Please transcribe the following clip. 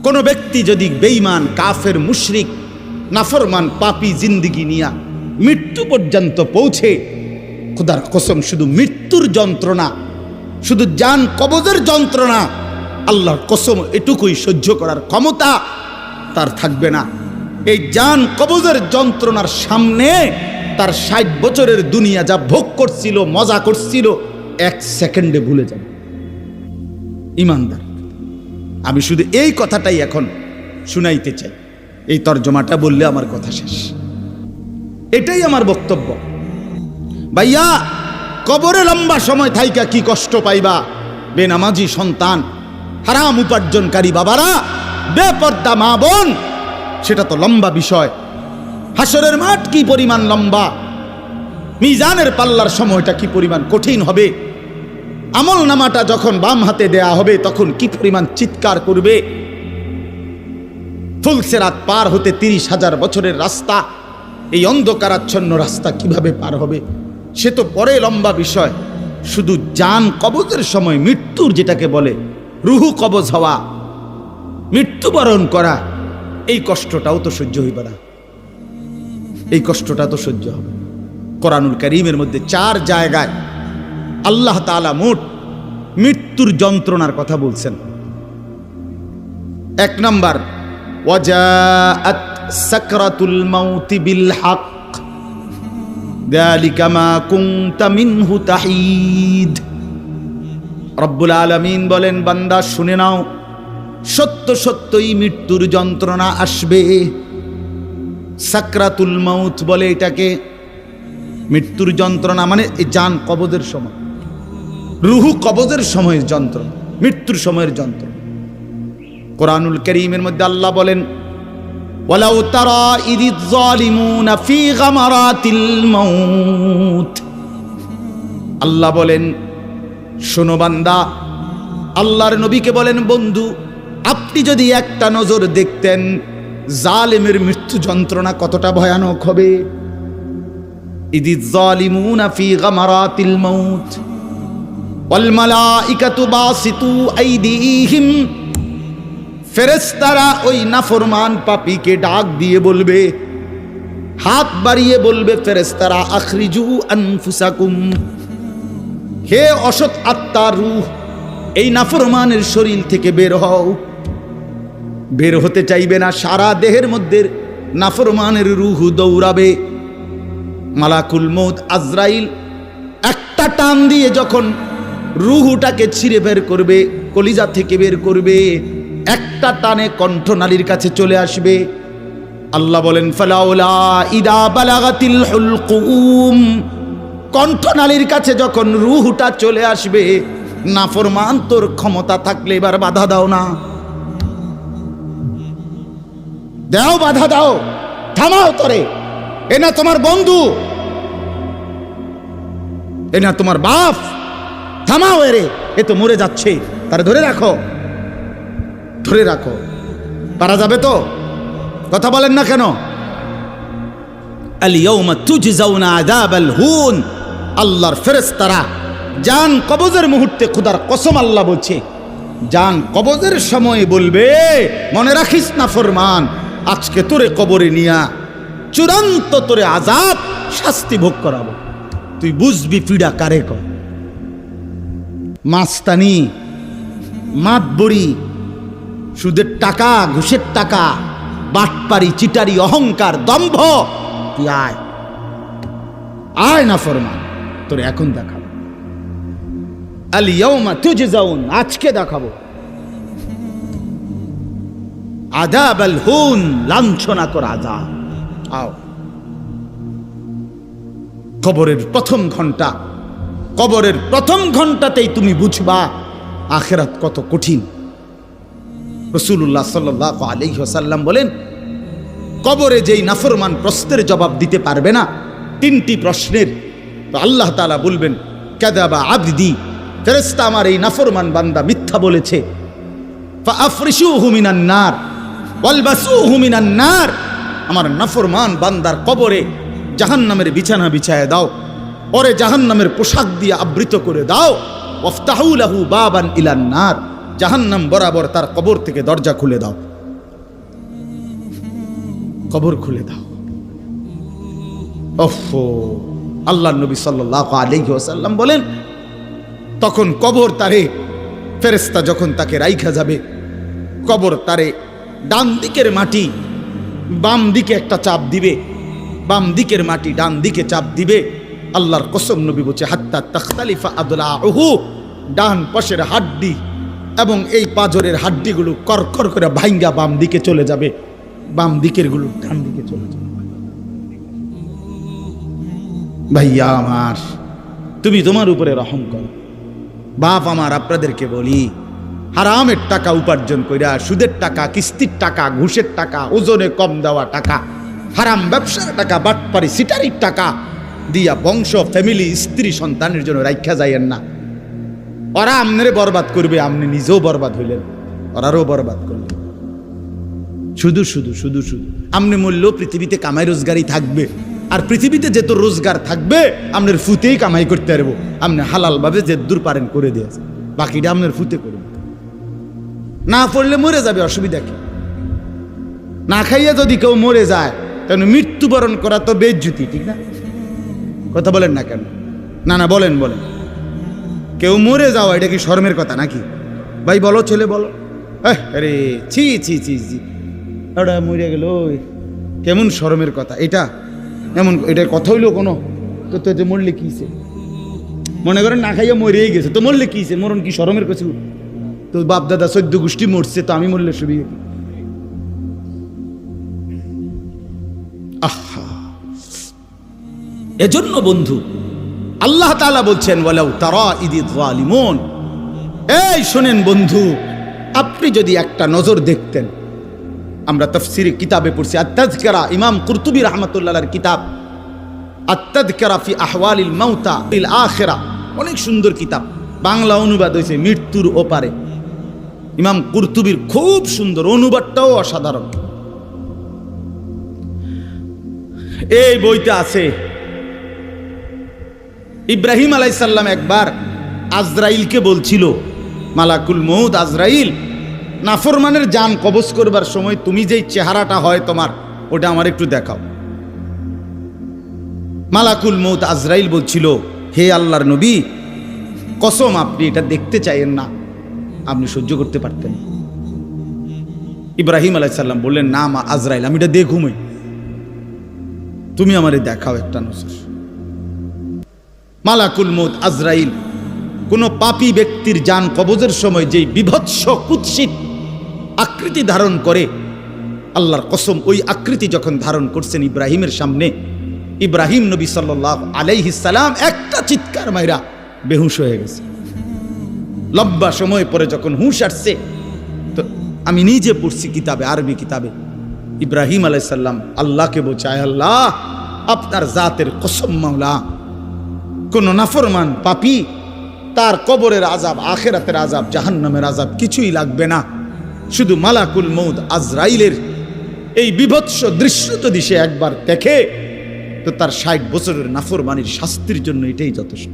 কোনো ব্যক্তি যদি বেঈমান, কাফের, মুশরিক, নাফরমান, পাপী জিন্দেগি নিয়া মৃত্যু পর্যন্ত পৌঁছে, খোদার কসম শুধু মৃত্যুর যন্ত্রণা, শুধু জান কবজের যন্ত্রণা, আল্লাহর কসম এটুকুই সহ্য করার ক্ষমতা তার থাকবে না। এই জান কবজের যন্ত্রণার সামনে তার 60 বছরের দুনিয়া যা ভোগ করছিল, মজা করছিল, 1 সেকেন্ডে ভুলে যাবে। ইমানদার, আমি শুধু এই কথাটাই এখন শুনাইতে চাই। এই তর্জমাটা বললে আমার কথা শেষ। এটাই আমার বক্তব্য। ভাইয়া, কবরে লম্বা সময় থাইকা কি কষ্ট পাইবা? বেনামাজি সন্তান, হারাম উপার্জনকারী বাবারা, বেপর্দা মা বোন, সেটা তো লম্বা বিষয়। হাসরের মাঠ কি পরিমাণ লম্বা, মিজানের পাল্লার সময়টা কি পরিমাণ কঠিন হবে, আমল নামাটা যখন বাম হাতে দেয়া হবে তখন কি পরিমাণ চিৎকার করবে। ফুলসেরাত পার হতে 30,000 বছরের রাস্তা, এই অন্ধকারাচ্ছন্ন রাস্তা কিভাবে পার হবে সে তো পরে লম্বা বিষয়। শুধু জান কবজের সময় মৃত্যুর, যেটাকে বলে রুহু কবজ হওয়া, মৃত্যুবরণ করা, এই কষ্টটাও তো সহ্য হইবে না। এই কষ্টটা তো সহ্য হবে। কোরআনুল কারীমের মধ্যে 4 জায়গায় আল্লাহ তাআলা মোট মৃত্যুর যন্ত্রণার কথা বলছেন। 1 নাম্বার, ওয়াজাআত সাকরাতুল মাউতি বিল হক যালিকা মা কুনতা মিনহু তাহিদ। রব্বুল আলামিন বলেন, বান্দা শুনে নাও, সত্য সত্যই মৃত্যুর যন্ত্রণা আসবে। সাকরাতুল মাউত বলে এটাকে। মৃত্যুর যন্ত্রণা মানে এই জান কবজের সময়, রুহু কবজের সময়ের যন্ত্রণা, মৃত্যুর সময়ের যন্ত্রণা। কোরআনুল কারীমের মধ্যে আল্লাহ বলেন, ওয়ালাউ তারা ইযিয যালিমুনা ফি গামারাতিল মাউত। আল্লাহ বলেন, শোনো বান্দা, আল্লাহর নবীকে বলেন, বন্ধু আপনি যদি একটা নজর দেখতেন জালেমের মৃত্যু যন্ত্রণা কতটা ভয়ানক হবে। ইযিয যালিমুনা ফি গামারাতিল মাউত ওয়াল মালাইকাতু বাসিতু আইদিহিম। ফেরেশতারা ওই নাফরমান পাপীকে ডাক দিয়ে বলবে, হাত বাড়িয়ে বলবে ফেরেশতারা, আখরিজু আনফুসাকুম, হে অসৎ আত্মার রূহ, এই নাফরমানের শরীর থেকে বের হও। বের হতে চাইবে না, সারা দেহের মধ্যে নাফরমানের রূহ দৌড়াবে। মালাকুল মউত আজরাইল একটা টান দিয়ে যখন রূহটাকে ছিঁড়ে বের করবে, কলিজা থেকে বের করবে, একটা টানে কণ্ঠনালীর কাছে চলে আসবে। আল্লাহ বলেন, ফালাউলা ইদা বালাগাতিল হুলকুম, কণ্ঠনালীর কাছে যখন রূহটা চলে আসবে, নাফরমান তোর ক্ষমতা থাকলে এবার বাধা দাও না, দাও, বাধা দাও, থামাও তোরে। এ না তোমার বন্ধু, এ না তোমার বাপ, থামাও এরে, এ তো মরে যাচ্ছে, তারে ধরে রাখো, ধরে রাখো। পারা যাবে তো? কথা বলেন না কেন? আল ইয়াউমা তুজজাউনা আযাবাল হুন। আল্লাহর ফেরেশতারা জান কবজের মুহূর্তে, খোদার কসম আল্লাহ বলছে, জান কবজের সময় বলবে, মনে রাখিস না ফরমান, আজকে তোরে কবরে নিয়া চূড়ান্ত তোরে আযাব শাস্তি ভোগ করাবো। তুই বুঝবি পীড়া কারে কয়। মাস্তানি, মাতবড়ি, সুদের টাকা, ঘুষের টাকা, বাটপারি, চিটারি, অহংকার, দম্ভ, তুই আয়, আয় না ফরমান, তোর এখন দেখাবো। আল ইয়াউমা তুজজাউন, আজকে দেখাবো আযাবাল হুন, লাঞ্ছনা কর আযাব। আও, কবরের প্রথম ঘন্টা, কবরের প্রথম ঘন্টাতেই তুমি বুঝবা আখিরাত কত কঠিন। রাসূলুল্লাহ সাল্লাল্লাহু আলাইহি ওয়াসাল্লাম বলেন, কবরে যেই নাফরমান প্রশ্নের জবাব দিতে পারবে না, 3টি প্রশ্নের, তো আল্লাহ তাআলা বলবেন, কাযাবা আবদি, ফেরেশতা আমার এই নাফরমান বান্দা মিথ্যা বলেছে। ফাআফরিশুহু মিনান নার ওয়ালবাসুহু মিনান নার, আমার নাফরমান বান্দার কবরে জাহান্নামের বিছানা বিছায় দাও, ওরে জাহান্নামের পোশাক দিয়ে আবৃত করে দাও। ওয়াফতাহু লাহু বাবান ইলান নার, জাহান্নাম বরাবর তার কবর থেকে দরজা খুলে দাও। কবর খুলে দাও। ওফো, আল্লাহ নবী সাল্লাল্লাহু আলাইহি ওয়াসাল্লাম বলেন, তখন কবর তারে, ফেরেশতা যখন তাকে রাইখা যাবে, কবর তারে ডান দিকের মাটি বাম দিকে একটা চাপ দিবে, বাম দিকের মাটি ডান দিকে চাপ দিবে। আল্লাহর কসম নবী বলছে, হাত্তা তাখতালিফা আদলাহু, ডান পাশের হাড্ডি এবং এই পাঁজরের হাড্ডিগুলো করকর করে ভাঙ্গা বাম দিকে চলে যাবে, বাম দিকের গুলো ডান দিকে চলে যাবে। ভাইয়া আমার, তুমি তোমার উপরে রহম করো। বাপ আমার, আপনাদেরকে বলি, হারামের টাকা উপার্জন কইরা, সুদের টাকা, কিস্তির টাকা, ঘুষের টাকা, ওজনে কম দেওয়া টাকা, হারাম ব্যবসার টাকা, বাটপারি সিটারির টাকা দিয়া বংশ, ফ্যামিলি, স্ত্রী, সন্তানের জন্য রাইখা যাইয়েন না। ওরা আমনেরে বরবাদ করবে, আপনি নিজেও বরবাদ হইলেন, ওরারও বরবাদ করলেন। শুধু শুধু শুধু শুধু আপনি মূল্য পৃথিবীতে কামাই রোজগারই থাকবে, আর পৃথিবীতে যেত রোজগার থাকবে আপনার ফুতেই কামাই করতে পারবো। আপনি হালাল ভাবে যে দূর পারেন করে দিয়েছে, বাকিটা আপনার ফুতে করবে। না পড়লে মরে যাবে, অসুবিধা কি? না খাইয়া যদি কেউ মরে যায়, তাহলে মৃত্যুবরণ করা তো বেজ্জুতি, ঠিক না? কথা বলেন না কেন? না না, বলেন বলেন। কেউ মরে যাওয়া এটা কি শরমের কথা নাকি? ভাই বলো, ছেলে বলো। আরে ছি ছি ছি ছি, ওটা মরে গেল, কেমন শরমের কথা এটা? এমন এটার কথা হইলো কোনো? তো তো মরলে কিছে? মনে করেন না খাইয়া মরেই গেছে, তো মরলে কিছে? মরণ কি শরমের কিছু? তো বাপ দাদা 14 গোষ্ঠী মরছে, তো আমি মরলে সুবিধা? আহা, এজন্য বন্ধু আল্লাহ তাআলা বলছেন, ওয়ালাউ তারা ইদিয যালিমুন। এই শোনেন বন্ধু, আপনি যদি একটা নজর দেখতেন, আমরা তাফসীরে কিতাবে পড়ছি, আত-তাযকিরা, ইমাম কুরতুবী রাহমাতুল্লাহর কিতাব, আত-তাযকিরা ফি আহওয়ালিল মাউতা ফিল আখিরা, অনেক সুন্দর কিতাব, বাংলা অনুবাদ হয়েছে মৃত্যুর ওপারে। ইমাম কুরতুবীর খুব সুন্দর, অনুবাদটাও অসাধারণ। এই বইতে আছে, ইব্রাহিম আলাইহিস সালাম একবার আজরাইলকে বলছিল, মালাকুল মউত আজরাইল, নাফরমানের জান কবজ করবার সময় তুমি যেই চেহারাটা হয় তোমার, ওটা আমার একটু দেখাও। মালাকুল মউত আজরাইল বলছিল, হে আল্লাহর নবী, কসম আপনি এটা দেখতে চাইেন না, আপনি সহ্য করতে পারতেন। ইব্রাহিম আলাইহিস সালাম বললেন, না মা আজরাইল, আমি এটা দেখুমই, তুমি আমারে দেখাও একটা নজর। মালাকুল মউত আজরাইল কোন পাপী ব্যক্তির জান কবজের সময় যেই বিভৎস কুৎসিত আকৃতি ধারণ করে, আল্লাহর কসম ওই আকৃতি যখন ধারণ করছেন ইব্রাহিমের সামনে, ইব্রাহিম নবী সাল্লাল্লাহু আলাইহিস সালাম একটা চিৎকার মাইরা বেহুশ হয়ে গেছে। লম্বা সময় পরে যখন হুঁশ আসছে, তো আমি নিজে পড়ছি কিতাবে, আরবি কিতাবে, ইব্রাহিম আলাইহিস সালাম আল্লাহকে বলছে, আয় আল্লাহ, আপনার জাতের কসম মাওলা, কোন নাফরমান পাপী তার কবরের আযাব, আখিরাতের আযাব, জাহান্নামের আযাব কিছুই লাগবে না, শুধু মালাকুল মউত আজরাইলের এই বিভৎস দৃশ্য যদি সে একবার দেখে, তো তার 60 বছরের নাফরমানির শাস্তির জন্য এটাই যথেষ্ট।